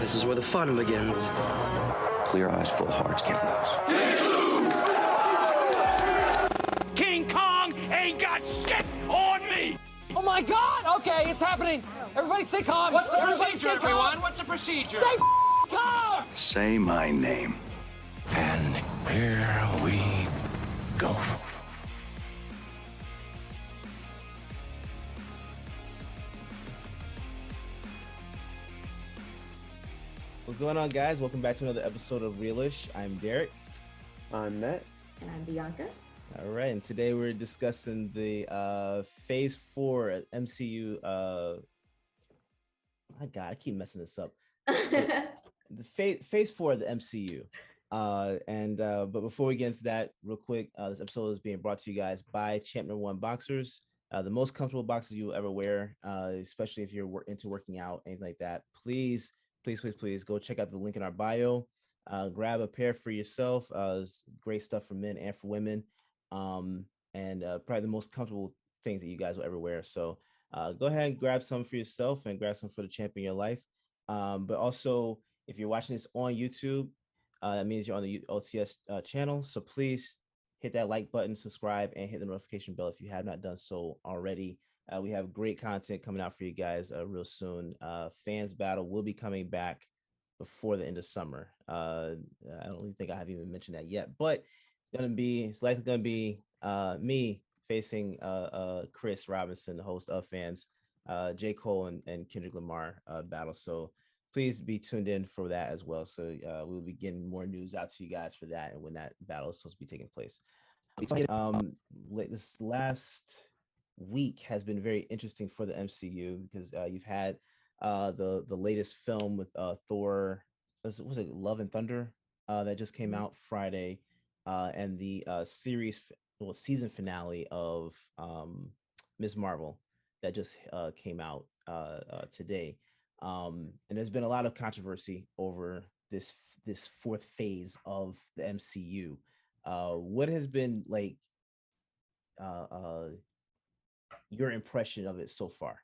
This is where the fun begins. Clear eyes, full hearts, can't lose. King Kong ain't got shit on me! Oh my God! Okay, it's happening. Everybody stay calm. What's the Everybody procedure, everyone? What's the procedure? Stay calm! Say my name. And here we go. What's going on, guys? Welcome back to another episode of Realish. I'm Derrick. I'm Matt. And I'm Bianca. All right, and today we're discussing the Phase 4 MCU. My God, I keep messing this up. The Phase 4 of the MCU. But before we get into that, real quick, this episode is being brought to you guys by Champ No. 1 Boxers, the most comfortable boxers you will ever wear, especially if you're into working out, anything like that. Please go check out the link in our bio. Grab a pair for yourself. There's great stuff for men and for women, and probably the most comfortable things that you guys will ever wear. So go ahead and grab some for yourself and grab some for the champ in your life. But also, if you're watching this on YouTube, that means you're on the OTS channel. So please hit that like button, subscribe, and hit the notification bell if you have not done so already. We have great content coming out for you guys real soon. Fans Battle will be coming back before the end of summer. I don't even think I have even mentioned that yet, but it's likely gonna be me facing Chris Robinson, the host of Fans, J. Cole and Kendrick Lamar battle. So please be tuned in for that as well. So we'll be getting more news out to you guys for that and when that battle is supposed to be taking place. This last week has been very interesting for the MCU because you've had the latest film with Thor, was it Love and Thunder, that just came out Friday, and the season finale of Ms. Marvel that just came out today, and there's been a lot of controversy over this fourth phase of the MCU. What has been like your impression of it so far?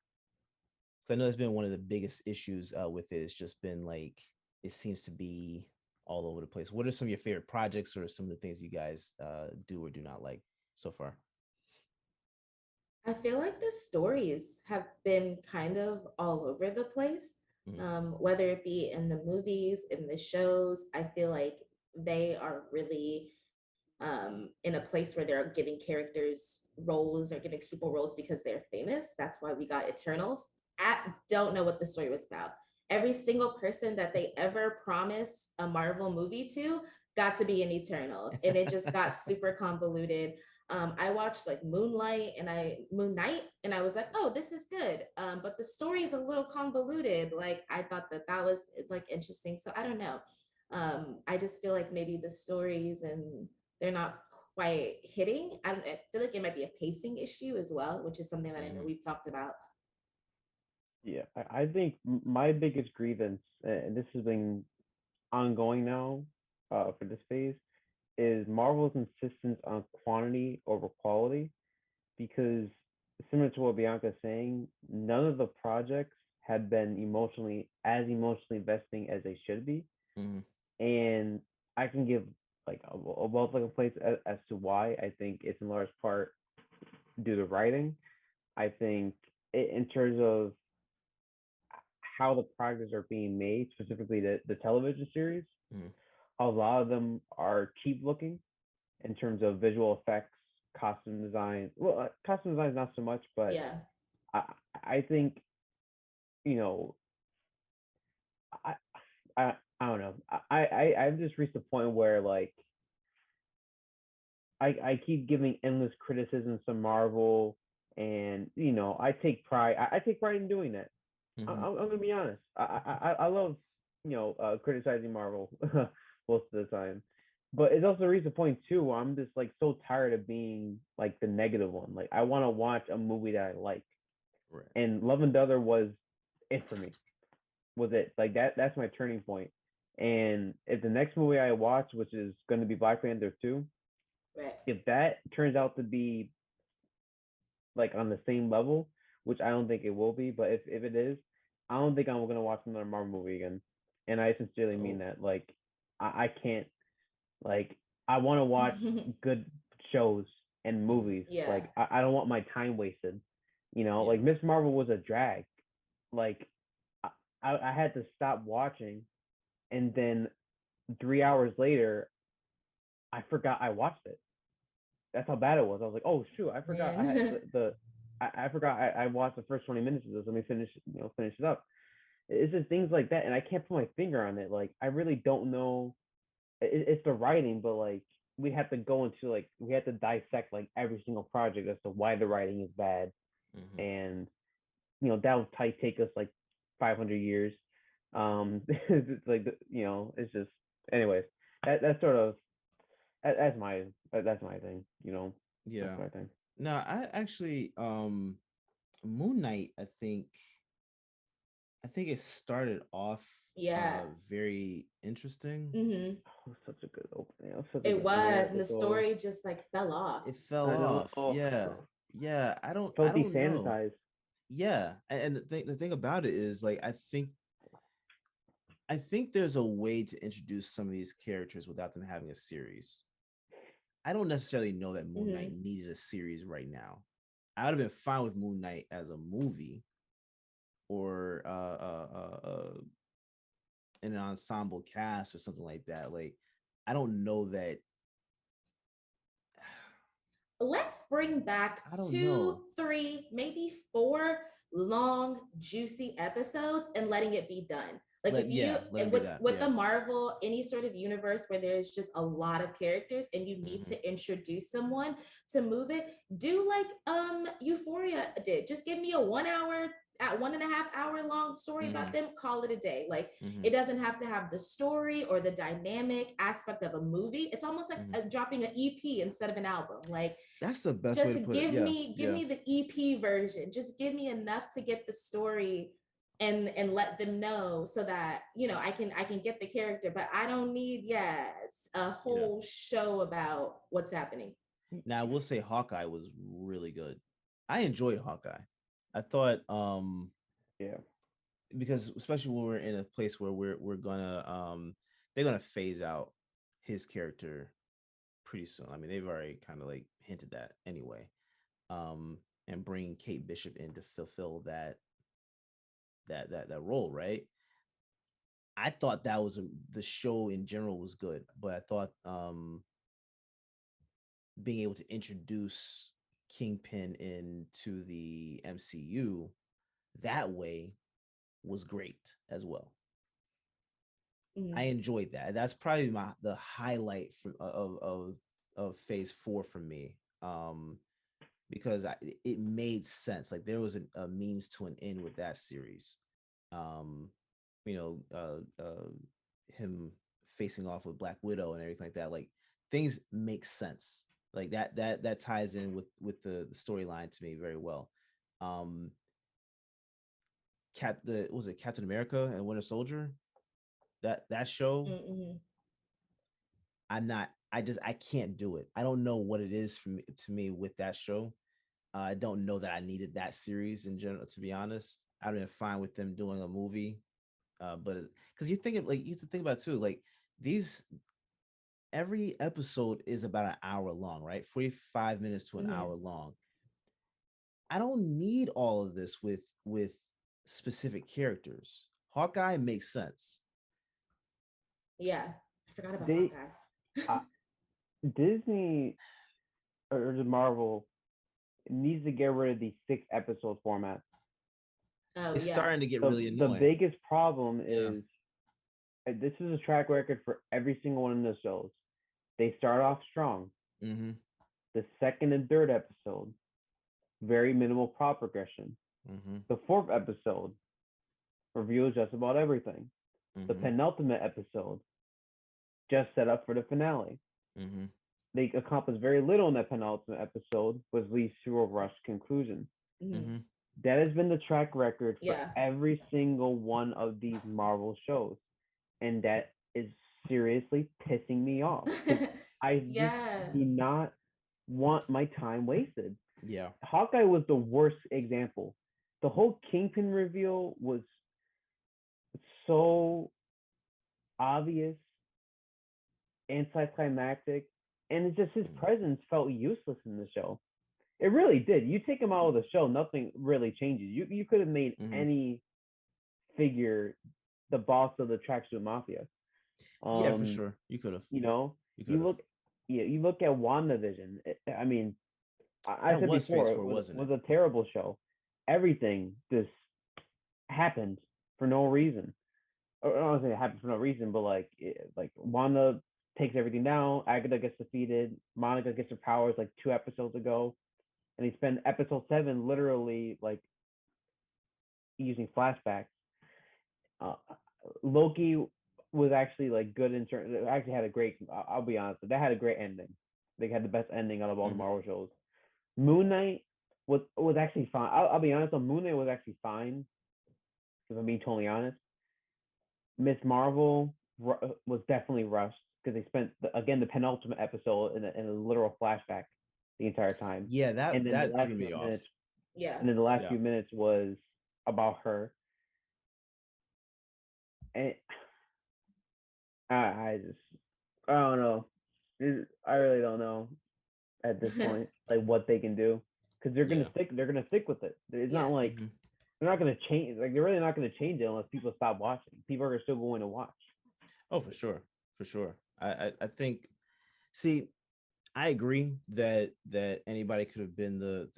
So I know it's been one of the biggest issues with it. It's just been like, it seems to be all over the place. What are some of your favorite projects or some of the things you guys do or do not like so far? I feel like the stories have been kind of all over the place, whether it be in the movies, in the shows. I feel like they are really in a place where they're giving characters roles or giving people roles because they're famous. That's why we got Eternals. I don't know what the story was about. Every single person that they ever promised a Marvel movie to got to be in Eternals, and it just got super convoluted. I watched like Moon Knight, and I was like, oh, this is good. But the story is a little convoluted. Like, I thought that was like interesting. So I don't know. I just feel like maybe the stories and they're not quite hitting. I feel like it might be a pacing issue as well, which is something that I know we've talked about. Yeah, I think my biggest grievance, and this has been ongoing now for this phase, is Marvel's insistence on quantity over quality. Because similar to what Bianca is saying, none of the projects have been emotionally investing as they should be. And I can give like a place as to why. I think it's in large part due to writing. I think in terms of how the projects are being made, specifically the television series, a lot of them are cheap looking in terms of visual effects, costume design. Well, costume design is not so much, but yeah, I think, I don't know. I've just reached a point where like I keep giving endless criticisms to Marvel, and I take pride. I take pride in doing that. I'm gonna be honest. I love criticizing Marvel most of the time, but it's also reached a point too where I'm just like so tired of being like the negative one. Like, I want to watch a movie that I like, right. And Love and Thunder was it for me. Was it like that? That's my turning point. And if the next movie I watch, which is going to be Black Panther 2, right, if that turns out to be like on the same level, which I don't think it will be, but if it is, I don't think I'm going to watch another Marvel movie again. and I sincerely mean that. Like, I can't, like, I want to watch good shows and movies. Yeah. Like, I don't want my time wasted. You know, like Miss Marvel was a drag. Like, I had to stop watching, and then 3 hours later, I forgot I watched it. That's how bad it was. I was like, oh shoot, I forgot I had Man. I forgot I watched the first 20 minutes of this. Let me finish it up. It's just things like that, and I can't put my finger on it. Like, I really don't know. It's the writing, but like, we have to go into, like, we have to dissect like every single project as to why the writing is bad, and that would probably take us like 500 years. It's like it's just, anyways. That's sort of that's my thing. Yeah. That's my thing. No, I actually Moon Knight, I think it started off Yeah. very interesting. Mm-hmm. Oh, such a good opening. Such a It good was, and the episode. story just like fell off. It fell I know. off. Oh, Yeah. Yeah. I don't felt know. desanitized. Yeah. And the thing about it is, like, I think there's a way to introduce some of these characters without them having a series. I don't necessarily know that Moon Knight needed a series right now. I would have been fine with Moon Knight as a movie, or in an ensemble cast or something like that. Like, I don't know that. Let's bring back I don't 2, know. 3, maybe 4 long, juicy episodes and letting it be done. Like, Let if you him do with that. the Marvel, any sort of universe where there's just a lot of characters and you need to introduce someone to move it, do like Euphoria did. Just give me a 1 hour at 1.5 hour long story about them, call it a day. Like, it doesn't have to have the story or the dynamic aspect of a movie. It's almost like dropping an EP instead of an album. Like, That's the best way just to put give it. Yeah. me the EP version. Just give me enough to get the story and let them know, so that I can get the character, but I don't need a whole show about what's happening. Now, I will say Hawkeye was really good. I enjoyed Hawkeye. I thought Yeah. because especially when we're in a place where we're gonna they're gonna phase out his character pretty soon. I mean, they've already kind of like hinted that anyway. And bring Kate Bishop in to fulfill that role, right? I thought that was the show in general was good, but I thought being able to introduce Kingpin into the MCU that way was great as well. I enjoyed that. That's probably the highlight of Phase 4 for me, because it made sense. Like, there was a means to an end with that series. You know, him facing off with Black Widow and everything like that. Like, things make sense. Like, that ties in with the storyline to me very well. Was it Captain America and Winter Soldier? That show, I can't do it. I don't know what it is to me with that show. I don't know that I needed that series in general, to be honest. I'd been fine with them doing a movie, but because you have to think about it too, like, every episode is about an hour long, right? 45 minutes to an hour long. I don't need all of this with specific characters. Hawkeye makes sense. Yeah, I forgot about Hawkeye. Disney or the Marvel needs to get rid of the 6 episode format. It's starting to get really annoying. The biggest problem is, this is a track record for every single one of the shows. They start off strong. The second and third episode, very minimal plot progression. The fourth episode reveals just about everything. The penultimate episode just set up for the finale. They accomplished very little in that penultimate episode, which leads to a rushed conclusion. That has been the track record for every single one of these Marvel shows, and that is seriously pissing me off. I just do not want my time wasted. Yeah. Hawkeye was the worst example. The whole Kingpin reveal was so obvious, anticlimactic, and it's just his presence felt useless in the show. It really did. You take him out of the show, nothing really changes. You could have made any figure the boss of the Tracksuit Mafia. Yeah, for sure. You could have. You know, You look, you look at WandaVision. I mean, I That said was before Phase it 4, wasn't was it? a terrible show. Everything just happened for no reason. Or I don't say it happened for no reason, but like Wanda takes everything down. Agatha gets defeated. Monica gets her powers like 2 episodes ago, and they spend episode 7 literally like using flashbacks. Uh, Loki was actually like good in terms. It actually had a great. I'll be honest, that had a great ending. They had the best ending out of all the Marvel shows. Moon Knight was actually fine. I'll be honest. Moon Knight was actually fine. If I'm being totally honest, Miss Marvel was definitely rushed because they spent again the penultimate episode in a literal flashback the entire time. Yeah, And then the that last threw me few off. minutes, Yeah. and then the last few minutes was about her. And I don't know. I really don't know at this point like what they can do because they're gonna stick with it. It's not like they're not gonna change. Like they're really not gonna change it unless people stop watching. People are still going to watch. Oh, for sure. I think. See, I agree that anybody could have been the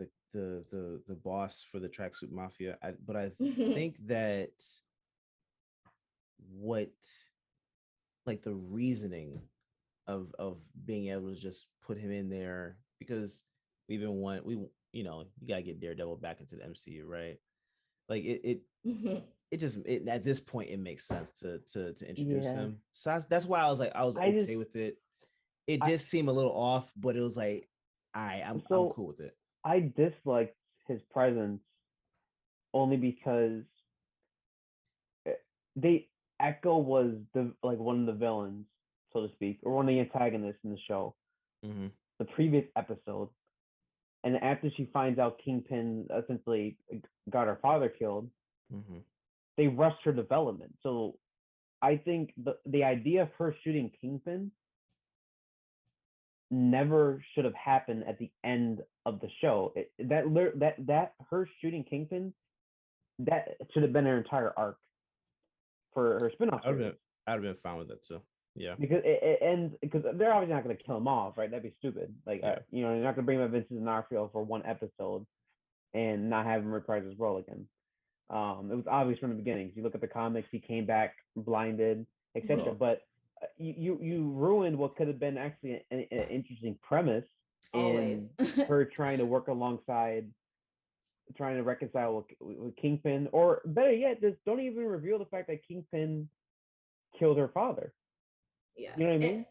boss for the Tracksuit Mafia. But I think that what like the reasoning of being able to just put him in there because we you gotta get Daredevil back into the MCU, right? Like it just at this point it makes sense to introduce him. So that's why I was okay with it. It did seem a little off, but it was like, I'm cool with it. I disliked his presence only because Echo was one of the villains, so to speak, or one of the antagonists in the show, the previous episode. And after she finds out Kingpin essentially got her father killed, they rushed her development. So I think the idea of her shooting Kingpin never should have happened at the end of the show. That her shooting Kingpin, that should have been her entire arc for her spinoff. I'd have been fine with that too. Yeah, because it ends because they're obviously not going to kill him off, right? That'd be stupid. Like you're not going to bring him Vincent D'Onofrio for one episode and not have him reprise his role again. It was obvious from the beginning. If you look at the comics, he came back blinded, etc. But you ruined what could have been actually an interesting premise in her trying to work alongside, trying to reconcile with Kingpin, or better yet, just don't even reveal the fact that Kingpin killed her father. Yeah, you know what I mean.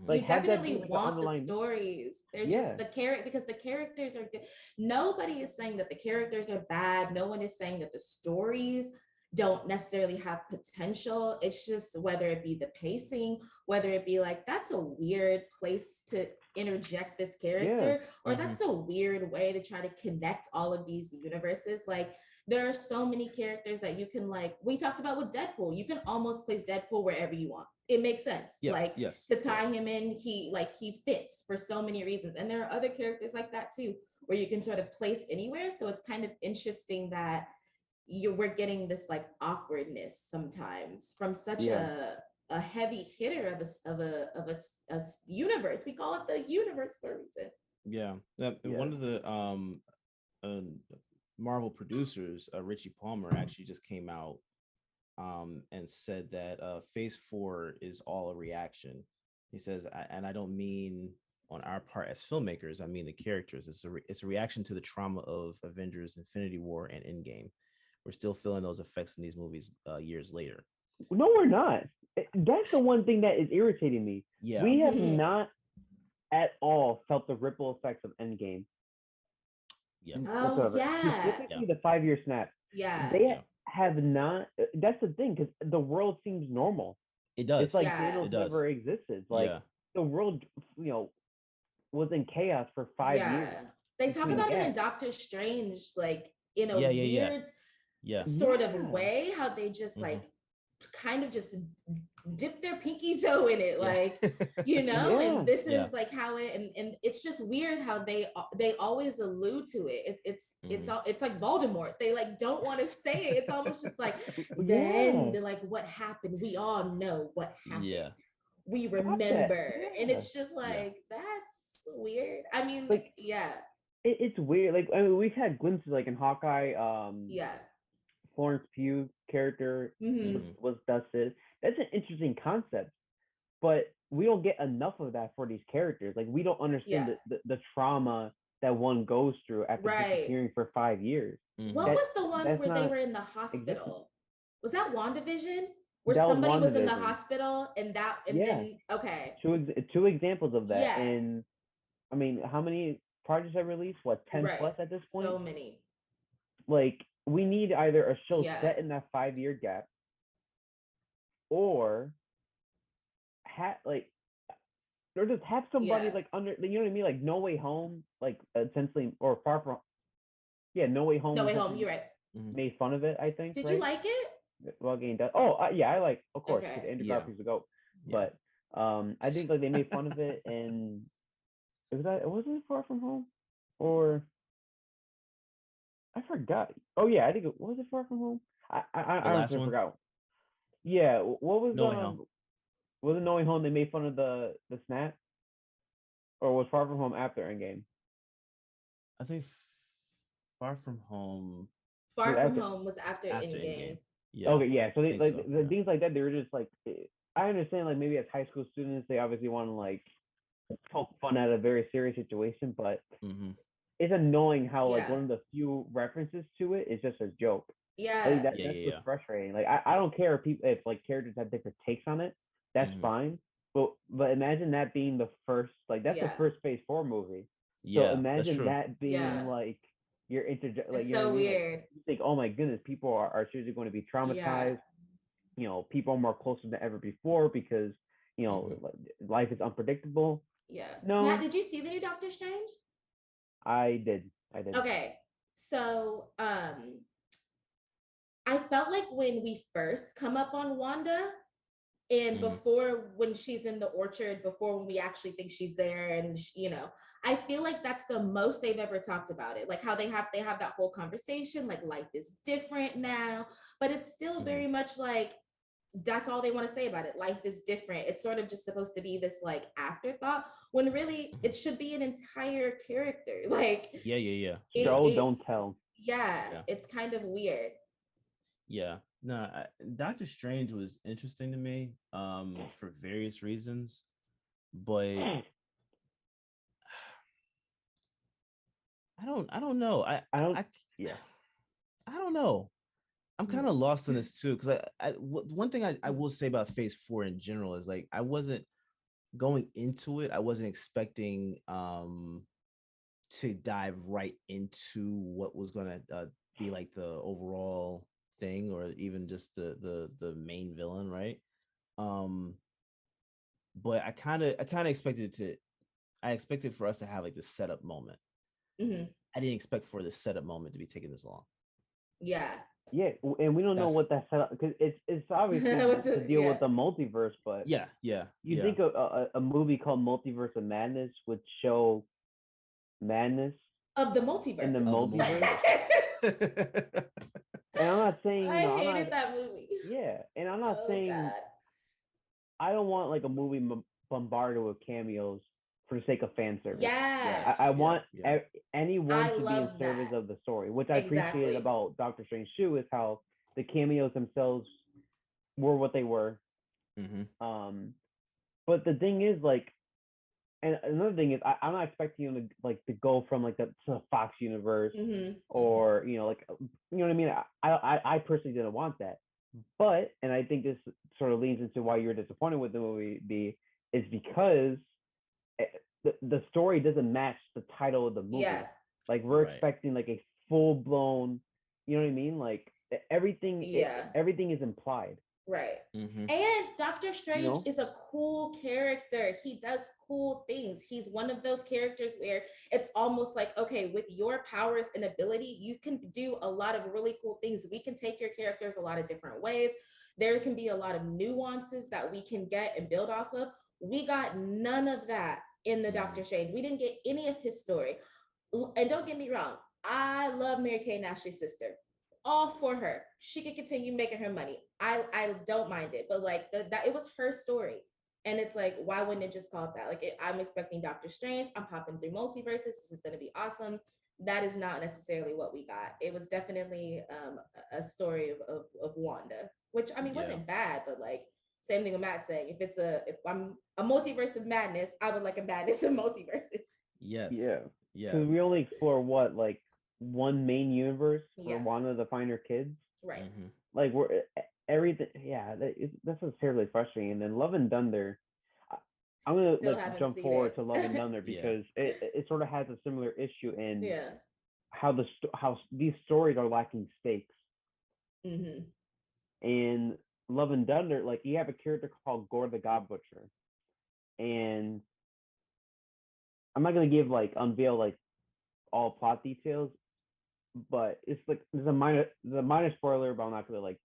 Like, you definitely want the stories. They're just the because the characters are good. Nobody is saying that the characters are bad. No one is saying that the stories don't necessarily have potential. It's just whether it be the pacing, whether it be like that's a weird place to interject this character, or that's a weird way to try to connect all of these universes. Like there are so many characters that you can, like we talked about with Deadpool, you can almost place Deadpool wherever you want. It makes sense. To tie him in, he fits for so many reasons. And there are other characters like that too, where you can sort of place anywhere. So it's kind of interesting that we're getting this like awkwardness sometimes from such a heavy hitter of a universe. We call it the universe for a reason. One of the Marvel producers, Richie Palmer, actually just came out and said that Phase 4 is all a reaction. He says, and I don't mean on our part as filmmakers, I mean the characters. It's a reaction to the trauma of Avengers, Infinity War, and Endgame. We're still feeling those effects in these movies years later. No, we're not. That's the one thing that is irritating me. Yeah, we have not at all felt the ripple effects of Endgame. Yeah. Specifically the 5-year snap. Yeah. They have not. That's the thing, because the world seems normal. It does. It's like Thanos never existed. Like the world, was in chaos for 5 years. They talk about it in Doctor Strange, like in a weird sort of way, how they just like kind of just dip their pinky toe in it, like, you know. Yeah. And this Yeah. is like how it, and it's just weird how they always allude to it. It's like Voldemort. They like don't want to say it. It's almost just like the end, like what happened. We all know what happened. Yeah. We remember, and Yeah. it's just like that's weird. I mean, Like, yeah, it's weird. Like, I mean, we've had glimpses, like in Hawkeye, yeah. Florence Pugh character Mhm. was dusted. That's an interesting concept, but we don't get enough of that for these characters. Like, we don't understand the trauma that one goes through after disappearing for 5 years. What was the one that's where they not were in the hospital? Was that WandaVision? Where That was somebody was in the WandaVision. hospital and Yeah. then okay. Two examples of that. Yeah. And I mean, how many projects have released? What, 10 Right. plus at this point? So many. Like, we need either a show Yeah. set in that 5-year gap, or or just have somebody like under, you know what I mean, like No Way Home, like essentially, or Far From, No Way Home. No Way Home. You're right. Made fun of it, I think. Did right? you like it? Well, getting done. Oh, yeah, I like, of course, because Okay. Andrew Yeah. Garfield's a goat. Yeah. But I think like they made fun of it, and wasn't it Far From Home, or I forgot. Oh yeah, I think it was Far From Home. I last honestly one? forgot. Yeah, what was No Way Home. Was it No Way Home? They made fun of the snap, or was Far From Home after Endgame? I think Far From Home. Far Was From after- Home was after Endgame. Yeah. Okay, yeah. So they think like so, the yeah. things like that. They were just like, I understand, like maybe as high school students, they obviously want to like poke fun at a very serious situation, but it's annoying how like Yeah. one of the few references to it is just a joke. I Yeah. think that's what's frustrating. Like, I don't care if like characters have different takes on it. That's fine. But imagine that being the first, like that's the first Phase 4 movie. Yeah. So imagine that being Yeah. like your like, It's you know so what I mean? Like, weird. you think, oh my goodness, people are seriously going to be traumatized. You know, people are more closer than ever before because, you know, life is unpredictable. Yeah. No. Matt, did you see the new Doctor Strange? I did. Okay. So I felt like when we first come up on Wanda, and before when she's in the orchard, before when we actually think she's there, and you know, I feel like that's the most they've ever talked about it. Like how they have that whole conversation, like life is different now, but it's still very much like that's all they want to say about it. Life is different. It's sort of just supposed to be this like afterthought when really it should be an entire character. Like Yeah. Show, don't tell. Yeah, it's kind of weird. Yeah. No, Doctor Strange was interesting to me for various reasons, but I don't know. I don't know. I'm kind of lost on this too, because one thing I will say about Phase 4 in general is like I wasn't going into it. I wasn't expecting to dive right into what was going to be like the overall thing, or even just the main villain, right? But I kind of expected for us to have like the setup moment. I didn't expect for the setup moment to be taking this long. Yeah, and we don't know what that setup, because it's obviously to deal with the multiverse, but you think a movie called Multiverse of Madness would show madness of the multiverse in the multiverse. And I'm not saying I hated that movie. Yeah, and I'm not saying God. I don't want like a movie bombarded with cameos for the sake of fan service. Yes. I want anyone to be in love service that. of the story, which I appreciated about Doctor Strange 2 is how the cameos themselves were what they were. But the thing is, like, and another thing is, I'm not expecting you to go from like to the Fox universe or like you know what I mean. I personally didn't want that, but and I think this sort of leads into why you're disappointed with the movie is because the story doesn't match the title of the movie. Yeah. Like we're expecting like a full blown, you know what I mean? Like everything is implied. Right. And Doctor Strange is a cool character. He does cool things. He's one of those characters where it's almost like, okay, with your powers and ability, you can do a lot of really cool things. We can take your characters a lot of different ways. there can be a lot of nuances that we can get and build off of. We got none of that in the Doctor Strange. We didn't get any of his story. And don't get me wrong, I love Mary Kay and Ashley's sister. All for her. She can continue making her money. I don't mind it, but like that it was her story. And it's like, why wouldn't it just call it that? Like, I'm expecting Doctor Strange. I'm popping through multiverses. This is going to be awesome. That is not necessarily what we got. It was definitely a story of Wanda, which I mean wasn't bad, but like same thing with Matt saying, if I'm a multiverse of madness, I would like a madness of multiverses. Yes. Yeah. Yeah. Because we only explore what, like, one main universe for Yeah. Wanda to find her kids. Right. Mhm. Like, we're everything. Yeah, that's what's terribly frustrating. And then Love and Thunder, I'm gonna Still like haven't jump seen forward it. to Love and Thunder Yeah. because it sort of has a similar issue in Yeah. how how these stories are lacking stakes. Mm-hmm. In Love and Thunder, like, you have a character called Gore the God Butcher, and I'm not gonna unveil like all plot details, but it's like there's a minor spoiler, but I'm not gonna like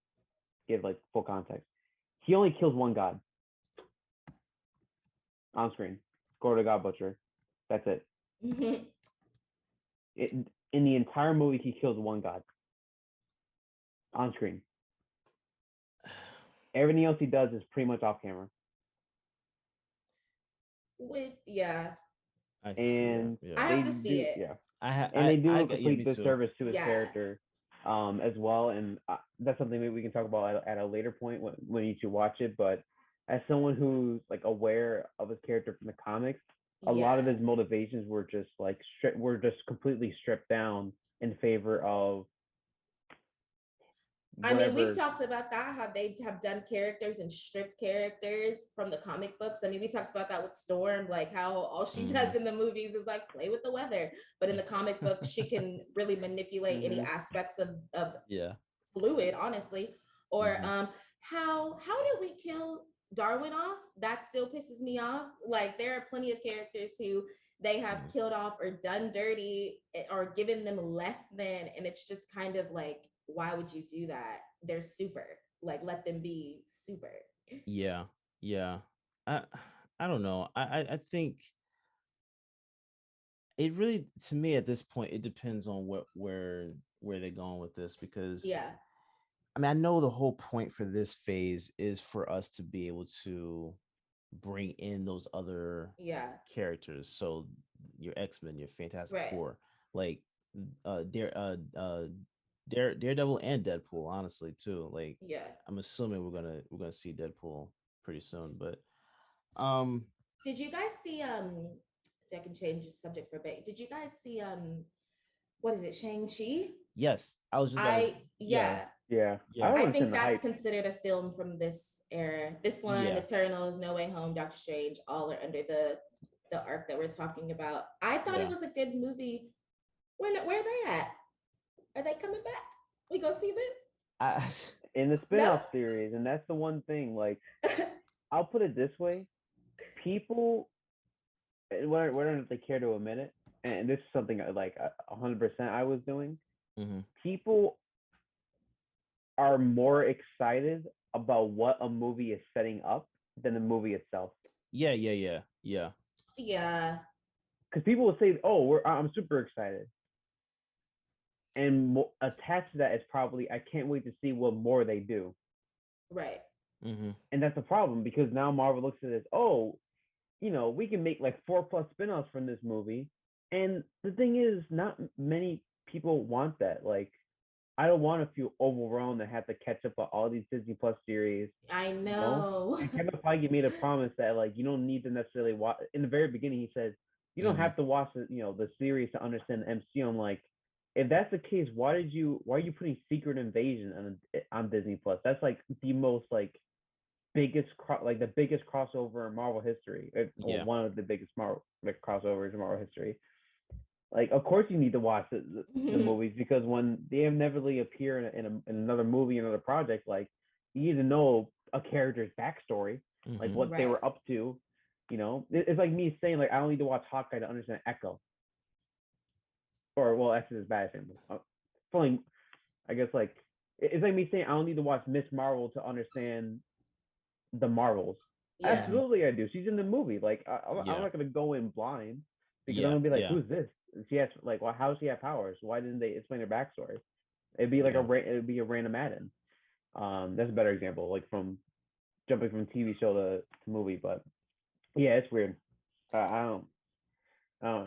give like full context. He only kills one god on screen. Gore the God Butcher. That's it. Mm-hmm. In the entire movie, he kills one god on screen. Everything else he does is pretty much off camera. Yeah. And I have to see it. Yeah. And they do I a get complete me too. disservice to his Yeah. character as well, and that's something maybe we can talk about at a later point when you two watch it. But as someone who's like aware of his character from the comics, a lot of Yeah. his motivations were just like were just completely stripped down in favor of I mean, we've whatever. talked about that, how they have done characters and stripped characters from the comic books. I mean, we talked about that with Storm, like how all she does in the movies is like play with the weather. But in the comic books, she can really manipulate any aspects of fluid, honestly. Or how did we kill Darwin off? That still pisses me off. Like, there are plenty of characters who they have killed off or done dirty or given them less than, and it's just kind of like, why would you do that? They're super. Like, let them be super. Yeah. I I don't know. I think it really, to me at this point, it depends on where they're going with this, because Yeah. I mean, I know the whole point for this phase is for us to be able to bring in those other Yeah. characters. So your X-Men, your Fantastic Right. Four, like Daredevil and Deadpool, honestly, too. Like, Yeah. I'm assuming we're gonna see Deadpool pretty soon. But Did you guys see if I can change the subject for a bit, did you guys see what is it, Shang-Chi? yes, I was just about to, Yeah. Yeah. Yeah. I don't think understand the that's hype. considered a film from this era. This one, Yeah. Eternals, No Way Home, Doctor Strange, all are under the arc that we're talking about. I thought it Yeah. was a good movie. Where are they at? Are they coming back? We go see them? I In the spin-off series, and that's the one thing, like, I'll put it this way: people, whether if they care to admit it, and this is something like 100% I was doing. People are more excited about what a movie is setting up than the movie itself. yeah. Yeah. Because people will say, "Oh, I'm super excited," and attached to that is probably, "I can't wait to see what more they do." Right. And that's a problem, because now Marvel looks at it as, "Oh, we can make like 4+ spin-offs from this movie." And the thing is, not many people want that. Like, I don't want to feel overwhelmed and have to catch up on all these Disney Plus series. I know. And Kevin Feige made a promise that, like, you don't need to necessarily watch. In the very beginning, he said you don't have to watch the series to understand the MCU. I'm like, if that's the case, why are you putting Secret Invasion on Disney Plus? That's like the most biggest the biggest crossover in Marvel history, or one of the biggest crossovers in Marvel history. Like, of course you need to watch the movies, because when they inevitably appear in another movie, another project, like, you need to know a character's backstory, like what they were up to. It's like me saying, like, I don't need to watch Hawkeye to understand Echo. Or, well, X is bad as him. Only, I guess, like, It's like me saying I don't need to watch Miss Marvel to understand the Marvels. Yeah. Absolutely, I do. She's in the movie. Like I'm Yeah. not gonna go in blind because I'm Yeah. gonna be like, Yeah. who's this? And she has like, well, how does she have powers? Why didn't they explain her backstory? It'd be like Yeah. it'd be a random add-in. That's a better example, like from jumping from TV show to movie. But yeah, it's weird. I don't.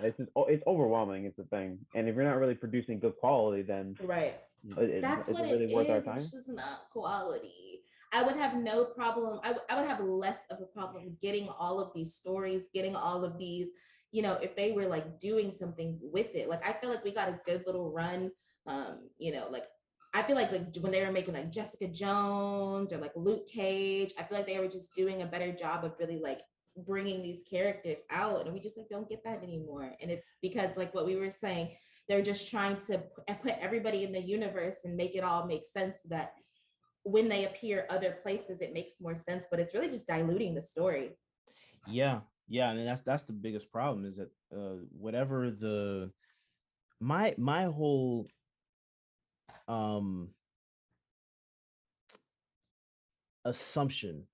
It's just it's overwhelming. It's the thing, and if you're not really producing good quality, then Right. That's is what it it really worth our is. time? It's just not quality. I would have no problem. I would have less of a problem getting all of these stories, getting all of these, if they were like doing something with it. Like I feel like we got a good little run. Like I feel like when they were making like Jessica Jones or like Luke Cage, I feel like they were just doing a better job of really like bringing these characters out, and we just like don't get that anymore. And it's because like what we were saying, they're just trying to put everybody in the universe and make it all make sense, so that when they appear other places it makes more sense, but it's really just diluting the story. Yeah. Yeah. And that's the biggest problem is that whatever the my whole um assumption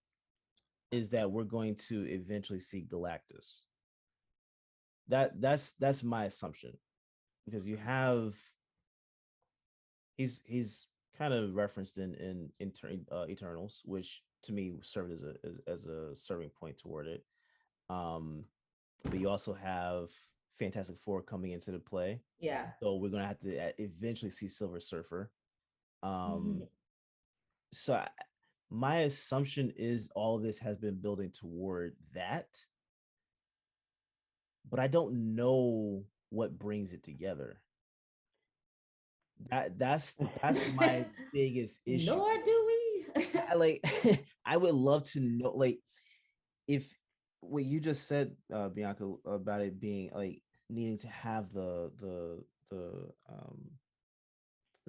is that we're going to eventually see Galactus. That's my assumption, because you have he's kind of referenced in Eternals, which to me served as a serving point toward it. But you also have Fantastic Four coming into the play, Yeah. so we're gonna have to eventually see Silver Surfer. So my assumption is all this has been building toward that, but I don't know what brings it together. That's my biggest issue. Nor do we. I like I would love to know, like, if what you just said, Bianca, about it being like needing to have the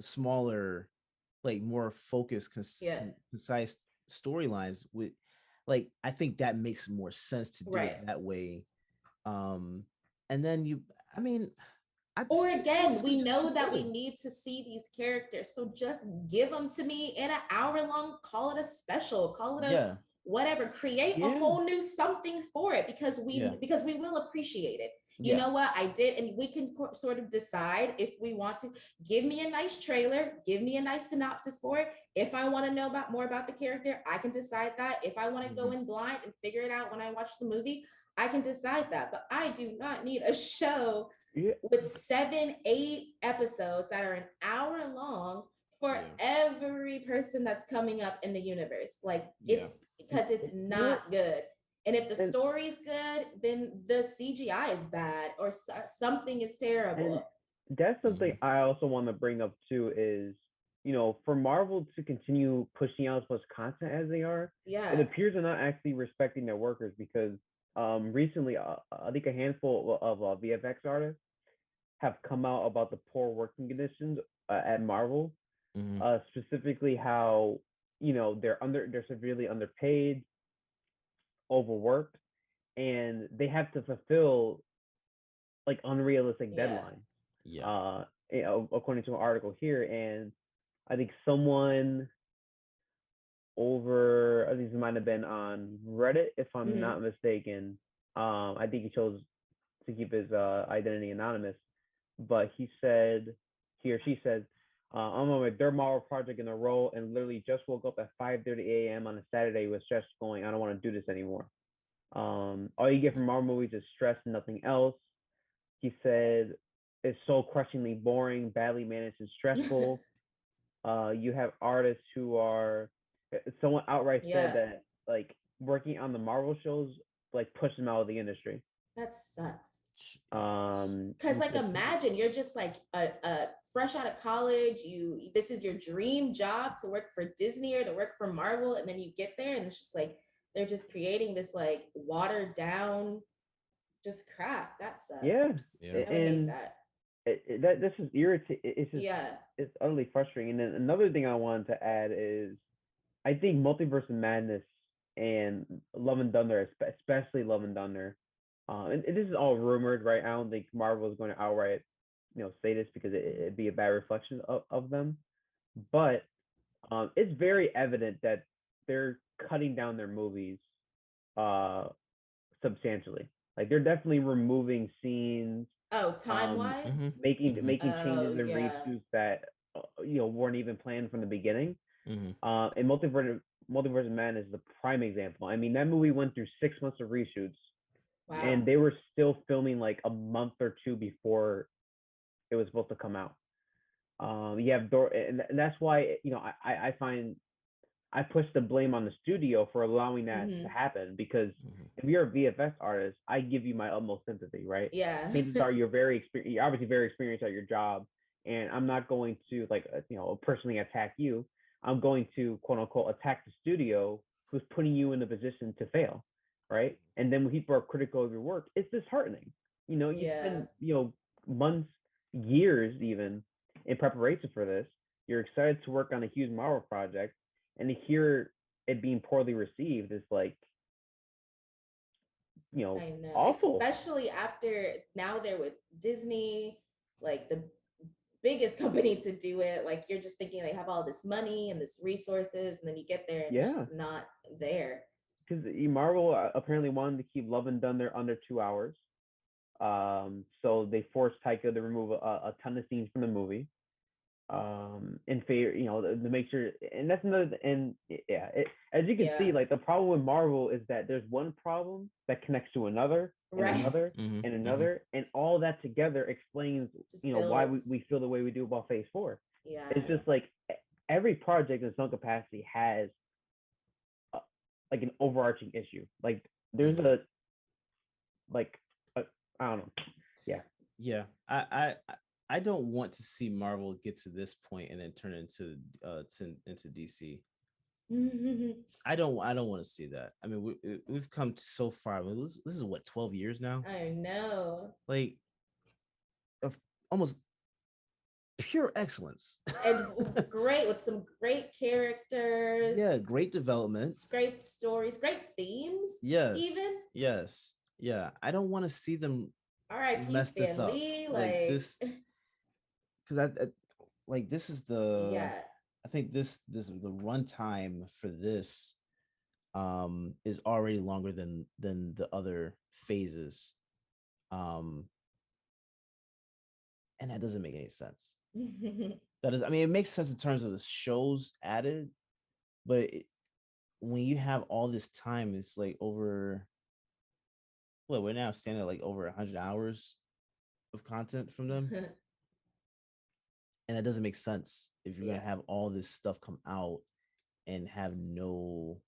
smaller, like more focused, Yeah. concise storylines with, like, I think that makes more sense to do Right. it that way. And then I mean, Or again, we know that we together. need to see these characters, so just give them to me in an hour long. Call it a special. Call it a Yeah. whatever. Create a Yeah. whole new something for it, because Yeah. we will appreciate it. You Yeah. know what I did, and we can sort of decide if we want to. Give me a nice trailer. Give me a nice synopsis for it. If I want to know more about the character, I can decide that. If I want to go in blind and figure it out when I watch the movie, I can decide that. But I do not need a show with 7-8 episodes that are an hour long for every person that's coming up in the universe. Like it's because it's not good. And if the story's good, then the CGI is bad or something is terrible. That's something I also want to bring up too is, for Marvel to continue pushing out as much content as they are, Yeah. it appears they're not actually respecting their workers, because recently I think a handful of VFX artists have come out about the poor working conditions at Marvel, specifically how they're severely underpaid, overworked, and they have to fulfill like unrealistic deadlines. Yeah. According to an article here, and I think someone over, I think this might have been on Reddit, if I'm not mistaken. I think he chose to keep his identity anonymous, but he or she said, I'm on my third Marvel project in a row and literally just woke up at 5:30 a.m. on a Saturday with stress going, I don't want to do this anymore. All you get from Marvel movies is stress and nothing else. He said it's so crushingly boring, badly managed, and stressful. You have artists who are, someone outright said that like working on the Marvel shows like push them out of the industry. That sucks. Because like imagine you're just like a fresh out of college, this is your dream job to work for Disney or to work for Marvel, and then you get there and it's just like they're just creating this like watered down just crap. That sucks. Yeah. I would hate that. This is irritating. It's just it's utterly frustrating. And then another thing I wanted to add is I think Multiverse of Madness and Love and Thunder, especially Love and Thunder, and this is all rumored, right? I don't think Marvel is going to outright, say this because it'd be a bad reflection of them. But It's very evident that they're cutting down their movies uh substantially. Like they're definitely removing scenes, Oh, time wise? Mm-hmm. making changes Oh, and yeah. reshoots that weren't even planned from the beginning. Mm-hmm. And Multiverse of Man is the prime example. I mean, that movie went through 6 months of reshoots, and Wow. they were still filming like a month or two before it was supposed to come out. You have and that's why I find I push the blame on the studio for allowing that to Hmm. happen because Mm-hmm. if you're a VFX artist, I give you my utmost sympathy, right? Yeah. Chances are you're obviously very experienced at your job, and I'm not going to like personally attack you. I'm going to quote unquote attack the studio who's putting you in a position to fail, right? And then when people are critical of your work, it's disheartening. You Yeah. spend months, years even in preparation for this. You're excited to work on a huge Marvel project, and to hear it being poorly received is like I know. awful. Especially after now they're with Disney, like the biggest company to do it. Like you're just thinking they have all this money and this resources, and then you get there and it's Yeah, just not there. because Marvel apparently wanted to keep Love and Thunder under 2 hours. So they forced Taika to remove a ton of scenes from the movie. In favor, to make sure, and that's another, and yeah, as you can see, Yeah. like the problem with Marvel is that there's one problem that connects to another and Right. another Mm-hmm. and Mm-hmm. another, and all that together explains, Just why we, builds. we feel the way we do about Phase 4. It's Yeah. just like every project in some capacity has like an overarching issue. Like there's Mm-hmm. a like a, I don't know. Yeah. Yeah, I don't want to see Marvel get to this point and then turn into into DC. I don't want to see that. I mean, we've come so far. I mean, this is what 12 years now. I know. Like of almost pure excellence. And great with some great characters, Yeah, great development. great stories, great themes, Yes, even. yes, yeah. I don't want to see them R.I.P. mess this Stan up. Lee. Like Like, this, because like this is the yeah. I think this the runtime for this is already longer than the other phases. Um and that doesn't make any sense. That is, I mean, it makes sense in terms of the shows added, but when you have all this time, it's like over what we're now standing at like over 100 hours of content from them, and that doesn't make sense if you're Yeah. gonna have all this stuff come out and have no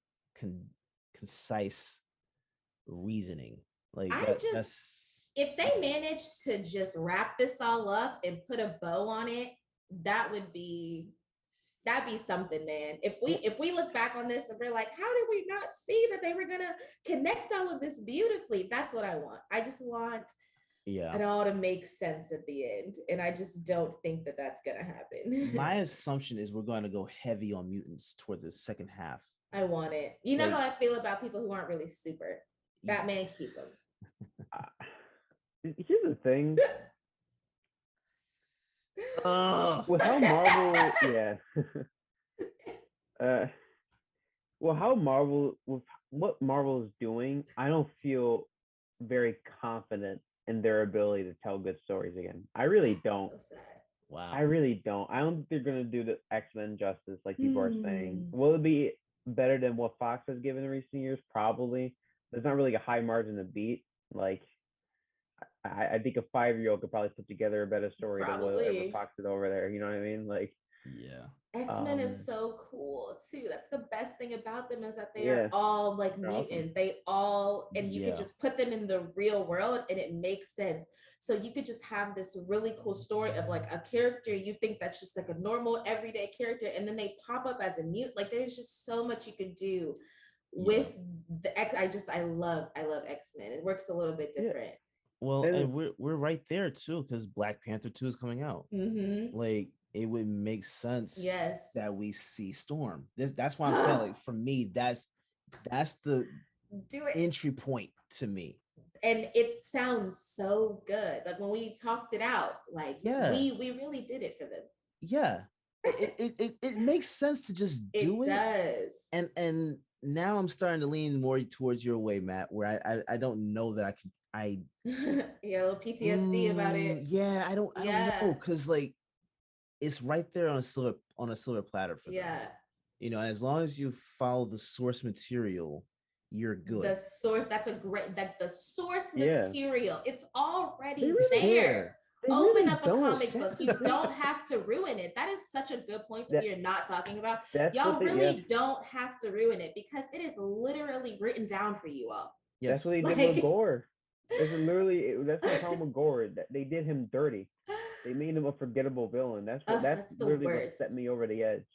concise reasoning like I that. just, That's if they manage to just wrap this all up and put a bow on it, that would be that'd be something, man. If we look back on this and we're like, how did we not see that they were gonna connect all of this beautifully? That's what I want. I just want yeah. it all to make sense at the end, and I just don't think that that's gonna happen. My assumption is we're going to go heavy on mutants toward the second half. I want it. You know Like, how I feel about people who aren't really super. Batman, keep them. Here's the thing Ugh. with how Marvel, yeah. uh, well, how Marvel with what Marvel is doing, I don't feel very confident in their ability to tell good stories again. I really don't. So sad. Wow. I really don't. I don't think they're gonna do the X-Men justice like people are saying. Hmm. Will it be better than what Fox has given in recent years? Probably. There's not really a high margin to beat. Like I think a 5-year-old could probably put together a better story than whatever Probably. Fox did over there. You know what I mean? Like, Yeah. X-Men is um, so cool too. That's the best thing about them is that they are yeah, all like they're awesome. mutant. They all, and you could Yeah. just put them in the real world and it makes sense. So you could just have this really cool story of like a character you think that's just like a normal everyday character, and then they pop up as a mutant. Like there's just so much you could do with the X. I love X-Men. It works a little bit Yeah. different. Well, And and we're right there too because Black Panther 2 is coming out. Mm-hmm. Like it would make sense Yes. that we see Storm. That's why I'm saying, like, for me, that's the Do it. entry point to me. And it sounds so good. Like when we talked it out, like Yeah. we really did it for them. Yeah. it makes sense to just do It it. does. And now I'm starting to lean more towards your way, Matt, where I don't know that I Yeah, a little PTSD about it. yeah, I don't Yeah. know, because like it's right there on a silver platter for them. Yeah. And as long as you follow the source material, you're good. The source, that's a great, that the source Yeah. material, it's already They really- there. They Open really up a don't. comic book. You don't have to ruin it. That is such a good point that we are not talking about. That's Y'all what they- really yeah. don't have to ruin it because it is literally written down for you all. Yes. That's what they did Like- with Gore. That's the problem with Gore. They did him dirty. They made him a forgettable villain. That's That's the literally what worst. set me over the edge.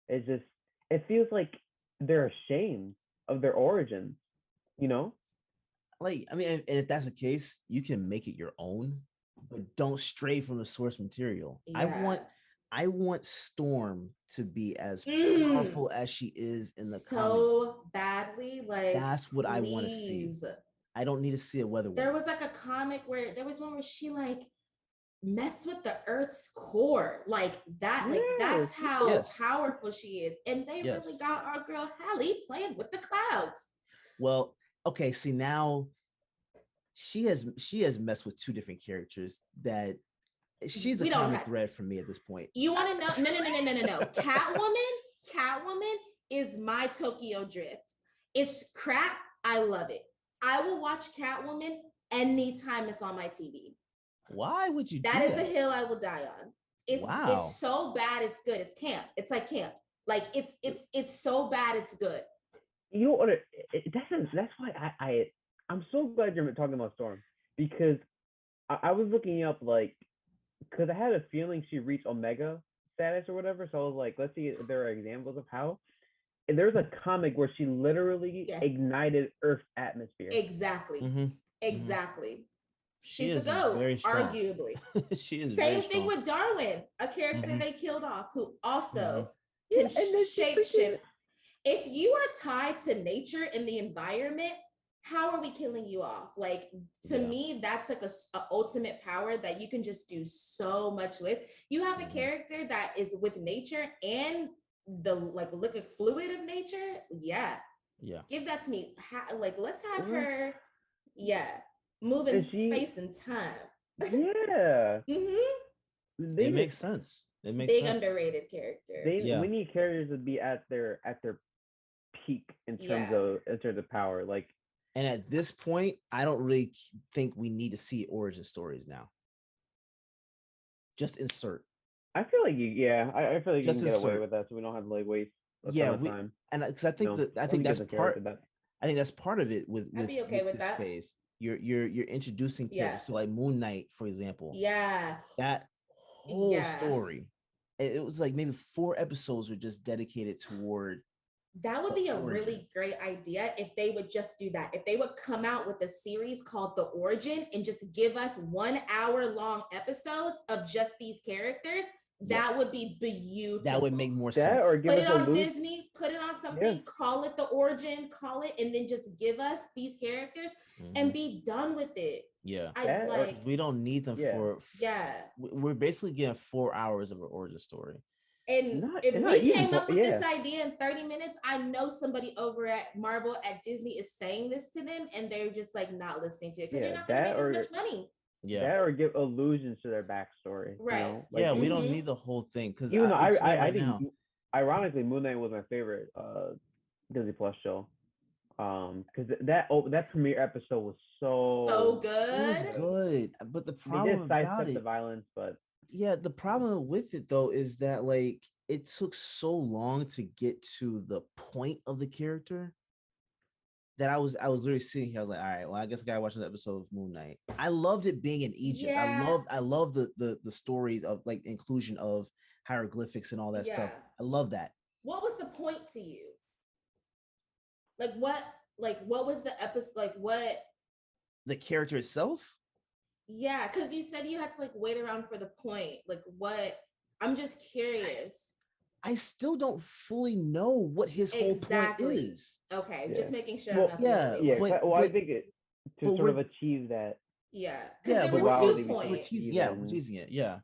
It's just, it feels like they're ashamed of their origins. You know? Like, I mean, and if that's the case, you can make it your own, but don't stray from the source material. Yeah. I want Storm to be as Mm. powerful as she is in the comic. So badly, like That's what I want to see. please. I don't need to see a weather There woman. was like a comic where there was one where she like messed with the Earth's core, like that. Like that's Yes, how yes. powerful she is, and they Yes. really got our girl Halle playing with the clouds. Well, okay, see now she has messed with two different characters that she's We a don't common have- thread for me at this point. You want to know? No. Catwoman is my Tokyo Drift. It's crap. I love it. I will watch Catwoman anytime it's on my TV. Why would you That do is that? a hill I will die on. Wow. It's so bad, it's good. It's camp. It's like camp. Like it's so bad, it's good. You know what? That's why I'm so glad you're talking about Storm, because I was looking up, like, because I had a feeling she reached Omega status or whatever. So I was like, let's see if there are examples of how. And there's a comic where she literally Yes. ignited Earth's atmosphere. Exactly. Mhm. She's She the is GOAT, very strong. arguably. She is Same very thing strong. with Darwin, a character Mhm. they killed off who also Yeah, can and then she shape freaking- shift. If you are tied to nature and the environment, how are we killing you off? Like, to Yeah. me, that's like a ultimate power that you can just do so much with. You have a Mhm. character that is with nature and the like liquid fluid of nature. Yeah, Yeah. give that to me. Like, let's have Yeah. her, move in And she- space and time. Yeah. They It makes sense. It makes Big sense. underrated character. Yeah. We need characters to be at their peak in terms Yeah. of power. Like, And at this point, I don't really think we need to see origin stories now. Just insert. I feel like I feel like Just you can get away insert. with that, so we don't have to like waste a Yeah, ton of we- time. And because I think No, that I let think me that's give the part. character that. I think that's part of it with I'd be okay with this that. phase. You're introducing Yeah. characters. So like Moon Knight, for example. Yeah. That whole Yeah. story. It was like maybe 4 episodes were just dedicated toward. That would The be a origin. really great idea if they would just do that. If they would come out with a series called The Origin and just give us 1 hour long episodes of just these characters, that Yes. would be beautiful. That would make more That sense. or give Put us it a on loose. Disney, put it on something, call it The Origin, call it, and then just give us these characters and Mhm. be done with it. Yeah. I That or- like, We don't need them Yeah. for. yeah. We're basically getting 4 hours of an origin story. And Not- if not we even came up fo- with this yeah. idea in 30 minutes, I know somebody over at Marvel at Disney is saying this to them and they're just like not listening to it because Yeah, you're not going to that make or- as much money. Yeah. That or give allusions to their backstory. Right. You know? Like, Yeah, we Mhm. don't need the whole thing because even though I'm saying I right think now, ironically Moon Knight was my favorite Disney Plus show. Because that premiere episode was so So it was good. good, but the They problem did about sidestep the it, violence, but the problem with it though is that like it took so long to get to the point of the character that I was literally sitting here. I was like, all right, well, I guess I gotta watch an episode of Moon Knight. I loved it being in Egypt. Yeah. I love the story of like inclusion of hieroglyphics and all that stuff. Yeah. I love that. What was the point to you? What was the episode? Like what? The character itself. Yeah, because you said you had to like wait around for the point. Like what? I'm just curious. I still don't fully know what his whole point Exactly. is. Okay, Yeah. just making sure. Well, I'm not the only yeah, one. yeah. but- I but- think it but to sort of we're- achieve that. Yeah, Yeah, because but there we're- were Duality two between We're points. teasing, Even- we're teasing it. Yeah.